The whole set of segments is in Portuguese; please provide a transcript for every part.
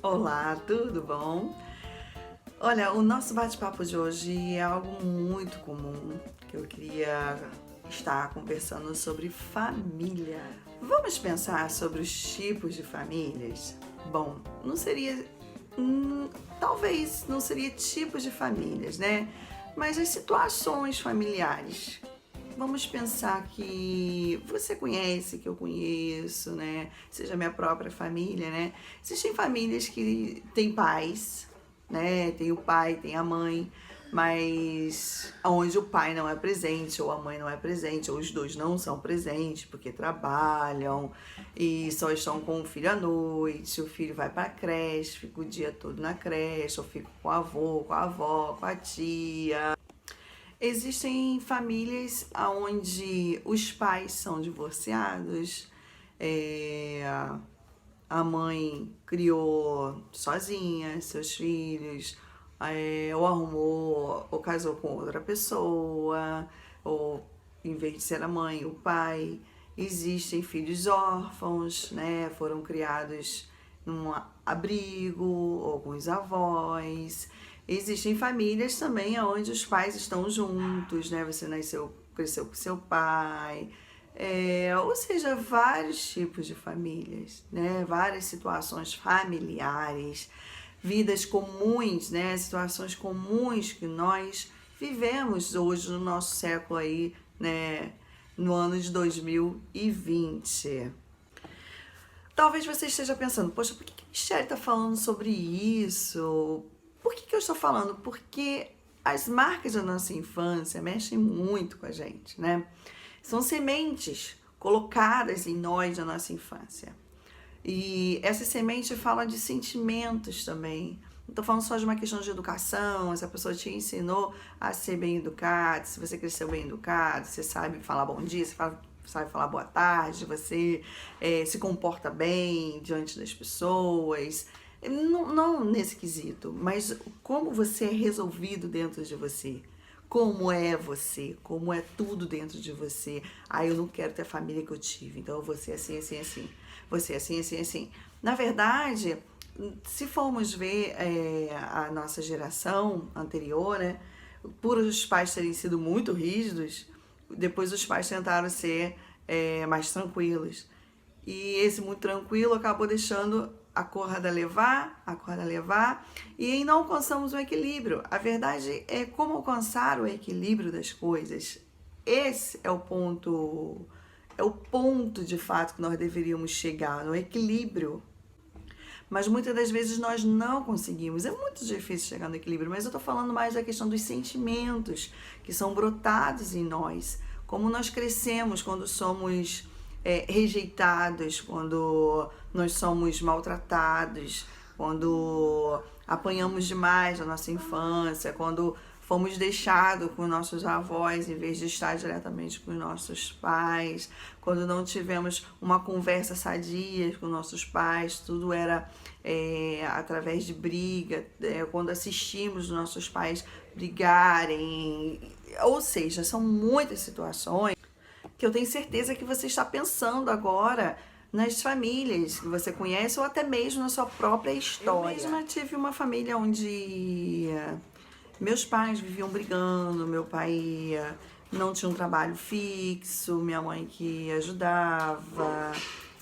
Olá, tudo bom? Olha, o nosso bate-papo de hoje é algo muito comum que eu queria estar conversando sobre família. Vamos pensar sobre os tipos de famílias? Bom, não seria. hum, Talvez não seria tipos de famílias, né? Mas as situações familiares. Vamos pensar que você conhece, que eu conheço, né? Seja minha própria família, né? Existem famílias que têm pais, né? Tem o pai, tem a mãe, mas onde o pai não é presente, ou a mãe não é presente, ou os dois não são presentes porque trabalham e só estão com o filho à noite, o filho vai para a creche, fica o dia todo na creche, ou fica com o avô, com a avó, com a tia. Existem famílias onde os pais são divorciados, é, a mãe criou sozinha seus filhos, ou arrumou, ou casou com outra pessoa, ou em vez de ser a mãe, o pai. Existem filhos órfãos, né? Foram criados num abrigo ou com os avós. Existem famílias também onde os pais estão juntos, né? Você nasceu, cresceu com seu pai. Ou seja, vários tipos de famílias, né? Várias situações familiares, vidas comuns, né? Situações comuns que nós vivemos hoje no nosso século aí, né? No ano de 2020. Talvez você esteja pensando, poxa, por que a Michelle está falando sobre isso? Por que eu estou falando? Porque as marcas da nossa infância mexem muito com a gente, né? São sementes colocadas em nós na nossa infância. E essa semente fala de sentimentos também. Não estou falando só de uma questão de educação, se a pessoa te ensinou a ser bem educado, se você cresceu bem educado, você sabe falar bom dia, sabe falar boa tarde, você se comporta bem diante das pessoas. Não nesse quesito, mas como você é resolvido dentro de você. Como é você, como é tudo dentro de você. Ah, eu não quero ter a família que eu tive, então eu vou ser assim, assim, assim. Você assim, assim, assim. Na verdade, se formos ver a nossa geração anterior, né? Por os pais terem sido muito rígidos, depois os pais tentaram ser mais tranquilos. E esse muito tranquilo acabou deixando a corda levar, e aí não alcançamos o equilíbrio. A verdade é como alcançar o equilíbrio das coisas. Esse é o ponto de fato que nós deveríamos chegar, no equilíbrio. Mas muitas das vezes nós não conseguimos. É muito difícil chegar no equilíbrio, mas eu tô falando mais da questão dos sentimentos que são brotados em nós. Como nós crescemos quando somos rejeitados, quando nós somos maltratados, quando apanhamos demais na nossa infância, quando fomos deixados com nossos avós em vez de estar diretamente com os nossos pais, quando não tivemos uma conversa sadia com nossos pais, tudo era através de briga, quando assistimos nossos pais brigarem. Ou seja, são muitas situações que eu tenho certeza que você está pensando agora nas famílias que você conhece ou até mesmo na sua própria história. Eu mesma tive uma família onde meus pais viviam brigando, meu pai não tinha um trabalho fixo, minha mãe que ajudava,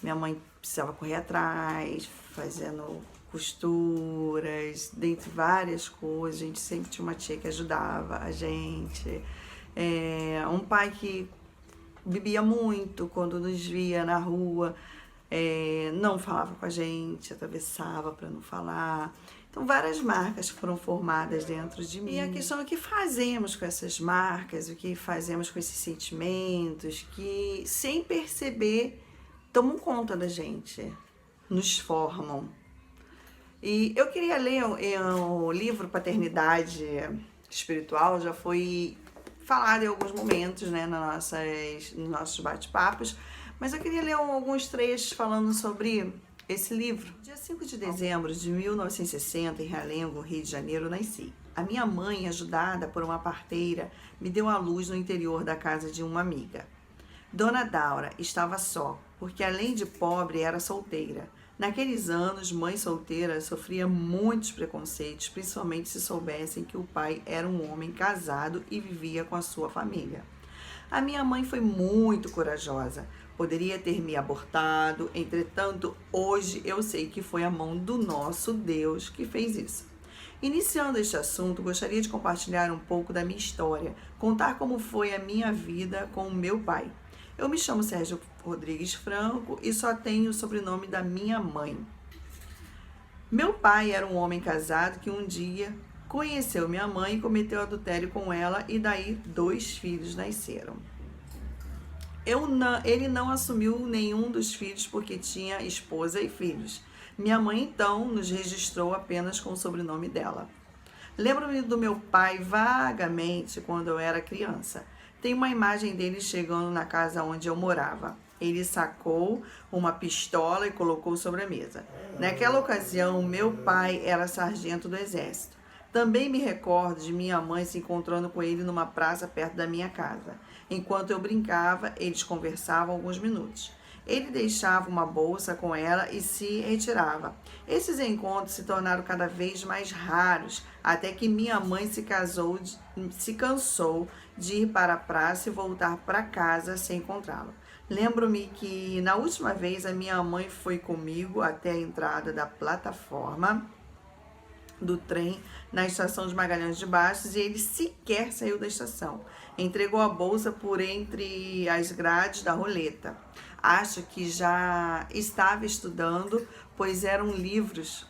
minha mãe precisava correr atrás, fazendo costuras, dentre várias coisas. A gente sempre tinha uma tia que ajudava a gente. Um pai que bebia muito quando nos via na rua, não falava com a gente, atravessava para não falar. Então, várias marcas foram formadas dentro de mim. E a questão é o que fazemos com essas marcas, o que fazemos com esses sentimentos que, sem perceber, tomam conta da gente, nos formam. E eu queria ler o livro Paternidade Espiritual, já foi falado em alguns momentos, né, nos nossos bate-papos, mas eu queria ler alguns trechos falando sobre esse livro. Dia 5 de dezembro de 1960, em Realengo, Rio de Janeiro, nasci. A minha mãe, ajudada por uma parteira, me deu à luz no interior da casa de uma amiga. Dona Daura estava só, porque além de pobre, era solteira. Naqueles anos, mãe solteira sofria muitos preconceitos, principalmente se soubessem que o pai era um homem casado e vivia com a sua família. A minha mãe foi muito corajosa. Poderia ter me abortado, entretanto, hoje eu sei que foi a mão do nosso Deus que fez isso. Iniciando este assunto, gostaria de compartilhar um pouco da minha história, contar como foi a minha vida com o meu pai. Eu me chamo Sérgio Rodrigues Franco e só tenho o sobrenome da minha mãe. Meu pai era um homem casado que um dia conheceu minha mãe e cometeu adultério com ela e daí 2 filhos nasceram. Ele não assumiu nenhum dos filhos porque tinha esposa e filhos. Minha mãe, então, nos registrou apenas com o sobrenome dela. Lembro-me do meu pai vagamente quando eu era criança. Tem uma imagem dele chegando na casa onde eu morava. Ele sacou uma pistola e colocou sobre a mesa. Naquela ocasião, meu pai era sargento do exército. Também me recordo de minha mãe se encontrando com ele numa praça perto da minha casa. Enquanto eu brincava, eles conversavam alguns minutos. Ele deixava uma bolsa com ela e se retirava. Esses encontros se tornaram cada vez mais raros, até que minha mãe se cansou de ir para a praça e voltar para casa sem encontrá-lo. Lembro-me que na última vez a minha mãe foi comigo até a entrada da plataforma do trem na estação de Magalhães de Bastos e ele sequer saiu da estação. Entregou a bolsa por entre as grades da roleta. Acho que já estava estudando, pois eram livros.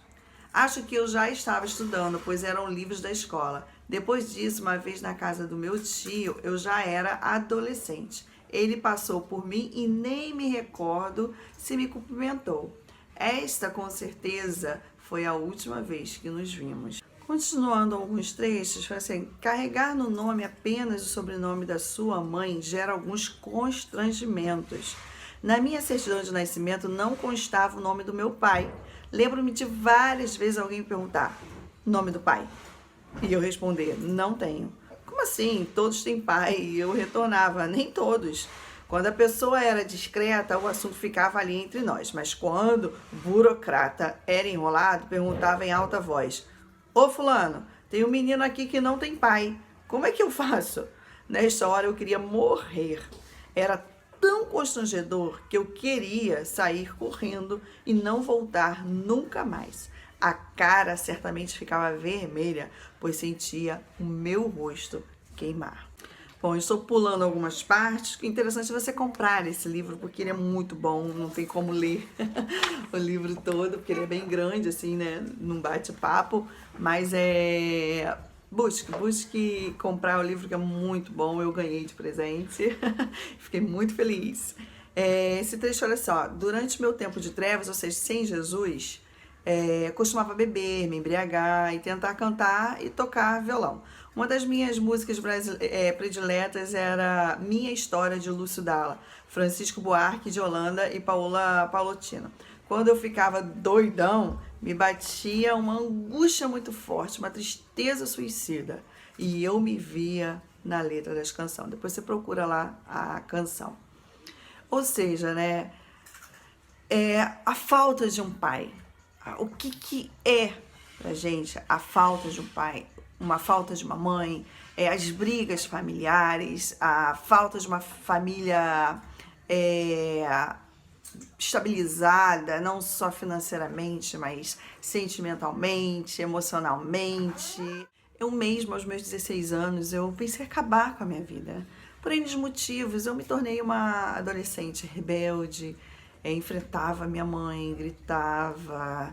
Acho que eu já estava estudando, pois eram livros da escola. Depois disso, uma vez na casa do meu tio, eu já era adolescente. Ele passou por mim e nem me recordo se me cumprimentou. Esta, com certeza, foi a última vez que nos vimos. Continuando alguns trechos, foi assim: carregar no nome apenas o sobrenome da sua mãe gera alguns constrangimentos. Na minha certidão de nascimento não constava o nome do meu pai. Lembro-me de várias vezes alguém me perguntar: nome do pai? E eu responder: não tenho. Como assim? Todos têm pai. E eu retornava: nem todos. Quando a pessoa era discreta, o assunto ficava ali entre nós. Mas quando o burocrata era enrolado, perguntava em alta voz: ô fulano, tem um menino aqui que não tem pai. Como é que eu faço? Nesta hora eu queria morrer. Era tão constrangedor que eu queria sair correndo e não voltar nunca mais. A cara certamente ficava vermelha, pois sentia o meu rosto queimar. Bom, eu estou pulando algumas partes. O interessante é você comprar esse livro, porque ele é muito bom. Não tem como ler o livro todo, porque ele é bem grande, assim, né? Num bate-papo. Mas busque comprar o livro, que é muito bom. Eu ganhei de presente. Fiquei muito feliz. Esse trecho, olha só. Durante meu tempo de trevas, ou seja, sem Jesus, costumava beber, me embriagar e tentar cantar e tocar violão. Uma das minhas músicas prediletas era Minha História, de Lúcio Dalla, Francisco Buarque de Holanda e Paola Palotina. Quando eu ficava doidão, me batia uma angústia muito forte, uma tristeza suicida. E eu me via na letra das canções. Depois você procura lá a canção. Ou seja, né, a falta de um pai. O que é pra gente a falta de um pai? Uma falta de uma mãe, as brigas familiares, a falta de uma família estabilizada, não só financeiramente, mas sentimentalmente, emocionalmente. Eu mesma, aos meus 16 anos, eu pensei em acabar com a minha vida. Por N motivos, eu me tornei uma adolescente rebelde, enfrentava minha mãe, gritava,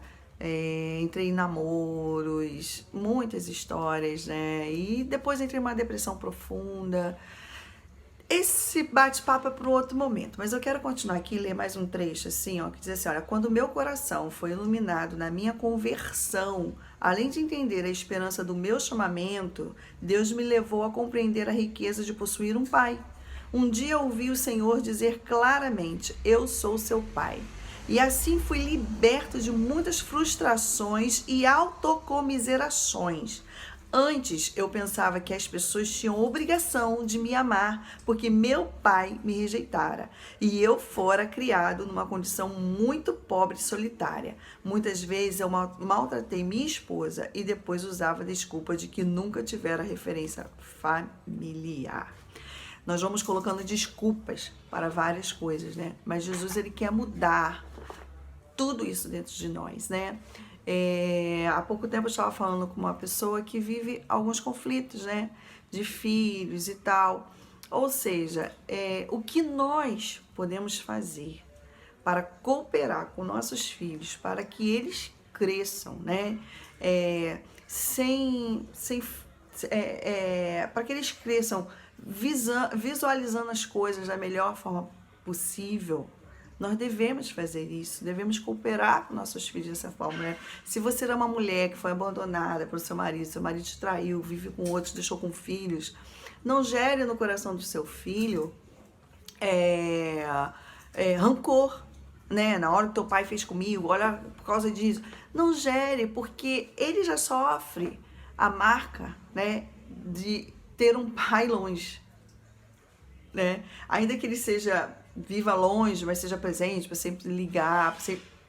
entrei em namoros, muitas histórias, né? E depois entrei em uma depressão profunda. Esse bate-papo é para um outro momento, mas eu quero continuar aqui e ler mais um trecho assim, ó, que diz assim: olha, quando meu coração foi iluminado na minha conversão, além de entender a esperança do meu chamamento, Deus me levou a compreender a riqueza de possuir um pai. Um dia ouvi o Senhor dizer claramente: eu sou seu pai. E assim fui liberto de muitas frustrações e autocomiserações. Antes, eu pensava que as pessoas tinham obrigação de me amar, porque meu pai me rejeitara e eu fora criado numa condição muito pobre e solitária. Muitas vezes eu maltratei minha esposa e depois usava a desculpa de que nunca tivera referência familiar. Nós vamos colocando desculpas para várias coisas, né? Mas Jesus, ele quer mudar tudo isso dentro de nós, né? Há pouco tempo eu estava falando com uma pessoa que vive alguns conflitos, né? De filhos e tal. Ou seja, o que nós podemos fazer para cooperar com nossos filhos, para que eles cresçam, né? Para que eles cresçam visualizando as coisas da melhor forma possível. Nós devemos fazer isso, devemos cooperar com nossos filhos dessa forma, né? Se você era uma mulher que foi abandonada pelo seu marido te traiu, vive com outros, deixou com filhos, não gere no coração do seu filho rancor, né? Na hora que teu pai fez comigo, olha, por causa disso. Não gere, porque ele já sofre a marca, né, de ter um pai longe, né? Ainda que ele viva longe, mas seja presente, para sempre ligar,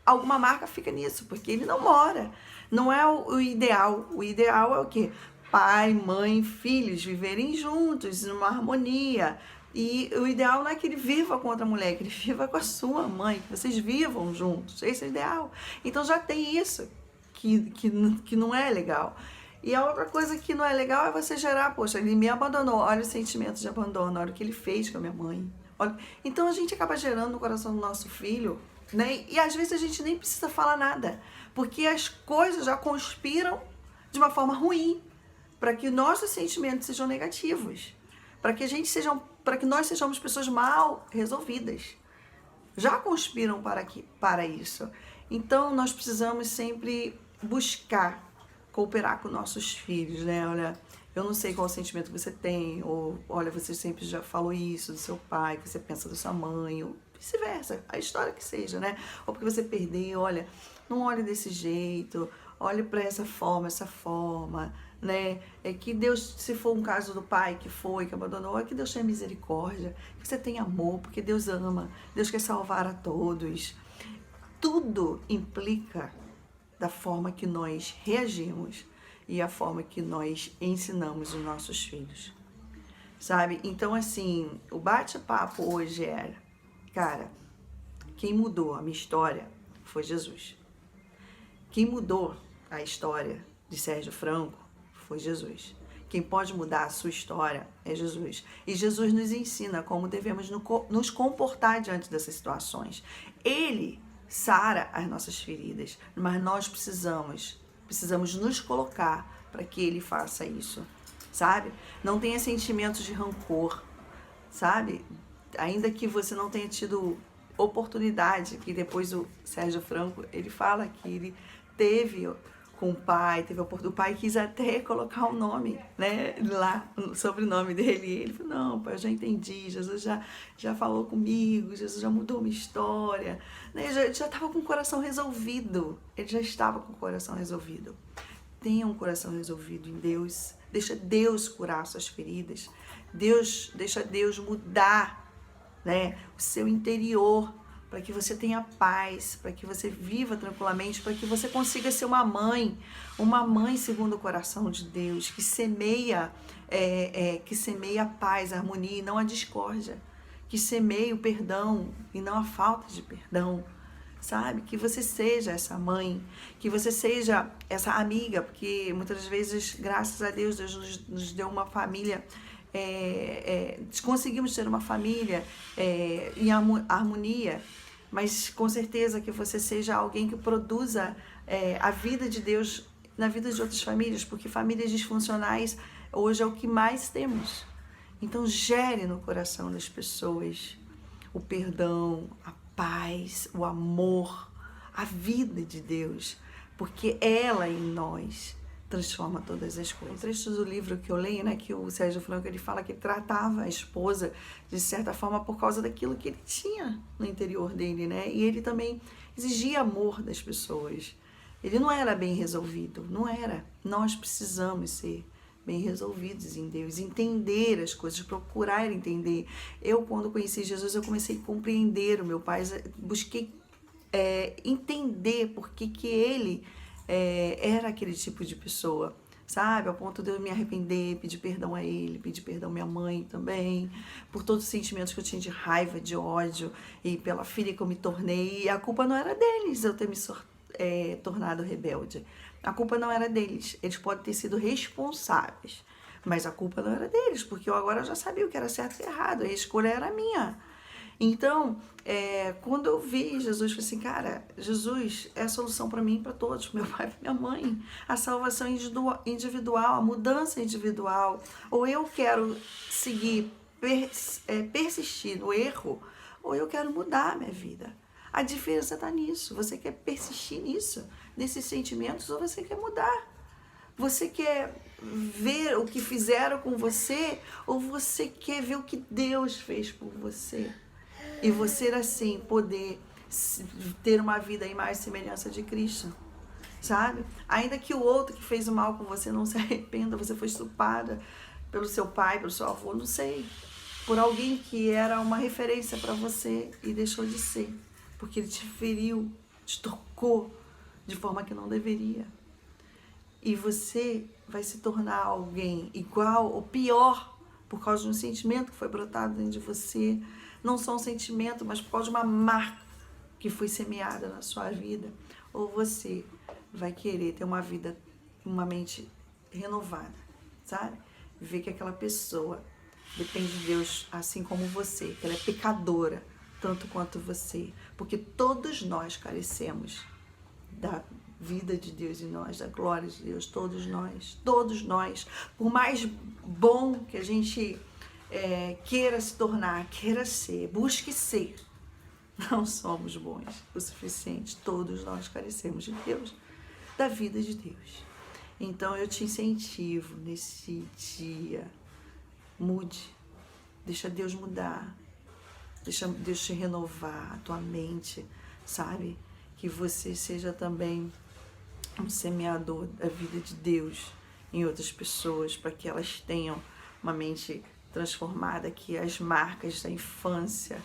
alguma marca fica nisso, porque ele não mora. Não é o ideal. O ideal é o quê? Pai, mãe, filhos viverem juntos, numa harmonia. E o ideal não é que ele viva com outra mulher, que ele viva com a sua mãe, que vocês vivam juntos. Esse é o ideal. Então já tem isso que não é legal. E a outra coisa que não é legal é você gerar, poxa, ele me abandonou, olha o sentimento de abandono, olha o que ele fez com a minha mãe. Olha. Então a gente acaba gerando no coração do nosso filho, né? E às vezes a gente nem precisa falar nada, porque as coisas já conspiram de uma forma ruim, para que nossos sentimentos sejam negativos, para que nós sejamos pessoas mal resolvidas. Já conspiram para isso. Então nós precisamos sempre buscar cooperar com nossos filhos, né? Olha, eu não sei qual o sentimento que você tem, ou olha, você sempre já falou isso do seu pai, que você pensa da sua mãe, ou vice-versa, a história que seja, né? Ou porque você perdeu, olha, não olhe desse jeito, olhe para essa forma, né? É que Deus, se for um caso do pai que abandonou, é que Deus tenha misericórdia, que você tenha amor, porque Deus ama, Deus quer salvar a todos. Tudo implica da forma que nós reagimos e a forma que nós ensinamos os nossos filhos, sabe? Então, assim, o bate-papo hoje era, cara, quem mudou a minha história foi Jesus. Quem mudou a história de Sérgio Franco foi Jesus. Quem pode mudar a sua história é Jesus. E Jesus nos ensina como devemos nos comportar diante dessas situações. Ele sara as nossas feridas, mas nós precisamos nos colocar para que ele faça isso, sabe? Não tenha sentimentos de rancor, sabe? Ainda que você não tenha tido oportunidade, que depois o Sérgio Franco, ele fala que ele teve com o pai, o pai quis até colocar o nome, né, lá, o sobrenome dele, e ele falou, não, pai, eu já entendi, Jesus já falou comigo, Jesus já mudou minha história, né, ele já estava com o coração resolvido, Tenha um coração resolvido em Deus, deixa Deus curar suas feridas, deixa Deus mudar, né, o seu interior, para que você tenha paz, para que você viva tranquilamente, para que você consiga ser uma mãe segundo o coração de Deus, que semeia a paz, a harmonia e não a discórdia, que semeia o perdão e não a falta de perdão, sabe? Que você seja essa mãe, que você seja essa amiga, porque muitas vezes, graças a Deus, Deus nos deu uma família, conseguimos ter uma família em harmonia, mas com certeza que você seja alguém que produza a vida de Deus na vida de outras famílias, porque famílias disfuncionais hoje é o que mais temos. Então gere no coração das pessoas o perdão, a paz, o amor, a vida de Deus, porque ela em nós transforma todas as coisas. Um trecho do livro que eu leio, né, que o Sérgio Franco, ele fala que tratava a esposa de certa forma por causa daquilo que ele tinha no interior dele, né, e ele também exigia amor das pessoas. Ele não era bem resolvido, não era. Nós precisamos ser. bem resolvidos em Deus, entender as coisas, procurar entender. Eu, quando conheci Jesus, eu comecei a compreender o meu pai, busquei entender por que ele era aquele tipo de pessoa, sabe? Ao ponto de eu me arrepender, pedir perdão a ele, pedir perdão à minha mãe também, por todos os sentimentos que eu tinha de raiva, de ódio, e pela filha que eu me tornei. E a culpa não era deles eu ter me tornado rebelde. A culpa não era deles. Eles podem ter sido responsáveis, mas a culpa não era deles, porque eu agora já sabia o que era certo e errado, a escolha era minha. Então, quando eu vi Jesus, eu falei assim, cara, Jesus é a solução para mim e para todos, meu pai e minha mãe. A salvação individual, a mudança individual. Ou eu quero seguir, persistir no erro, ou eu quero mudar a minha vida. A diferença está nisso. Você quer persistir nisso, nesses sentimentos, ou você quer mudar? Você quer ver o que fizeram com você, ou você quer ver o que Deus fez por você? E você, assim, poder ter uma vida em mais semelhança de Cristo, sabe? Ainda que o outro que fez o mal com você não se arrependa, você foi estuprada pelo seu pai, pelo seu avô, não sei, por alguém que era uma referência para você e deixou de ser, porque ele te feriu, te tocou de forma que não deveria. E você vai se tornar alguém igual ou pior por causa de um sentimento que foi brotado dentro de você. Não só um sentimento, mas por causa de uma marca que foi semeada na sua vida. Ou você vai querer ter uma vida, uma mente renovada, sabe? Ver que aquela pessoa depende de Deus assim como você, que ela é pecadora tanto quanto você. Porque todos nós carecemos da vida de Deus em nós, da glória de Deus, todos nós. Por mais bom que a gente queira se tornar, queira ser, busque ser, não somos bons o suficiente. Todos nós carecemos de Deus, da vida de Deus. Então eu te incentivo nesse dia, mude, deixa Deus mudar, deixa Deus te renovar a tua mente, sabe? Que você seja também um semeador da vida de Deus em outras pessoas, para que elas tenham uma mente transformada, que as marcas da infância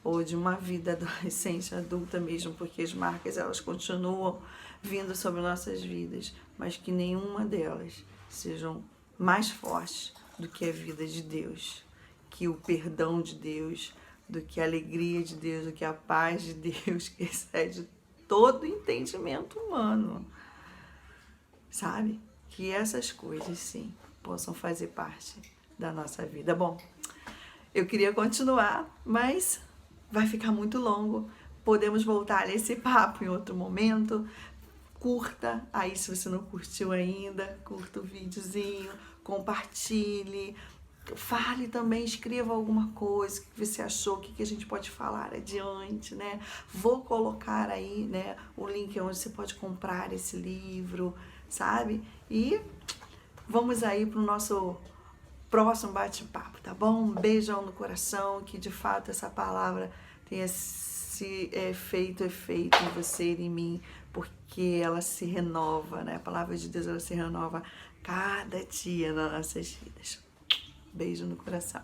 ou de uma vida adolescente, adulta mesmo, porque as marcas elas continuam vindo sobre nossas vidas, mas que nenhuma delas sejam mais fortes do que a vida de Deus, que o perdão de Deus, do que a alegria de Deus, do que a paz de Deus, que excede todo entendimento humano, sabe? Que essas coisas, sim, possam fazer parte da nossa vida. Bom, eu queria continuar, mas vai ficar muito longo. Podemos voltar nesse papo em outro momento. Curta, aí se você não curtiu ainda, curta o videozinho, compartilhe, fale também, escreva alguma coisa que você achou, o que a gente pode falar adiante, né? Vou colocar aí, né, o link onde você pode comprar esse livro, sabe? E vamos aí pro nosso próximo bate-papo, tá bom? Um beijão no coração, que de fato essa palavra tenha se feito efeito em você e em mim, porque ela se renova, né? A palavra de Deus, ela se renova cada dia nas nossas vidas. Beijo no coração.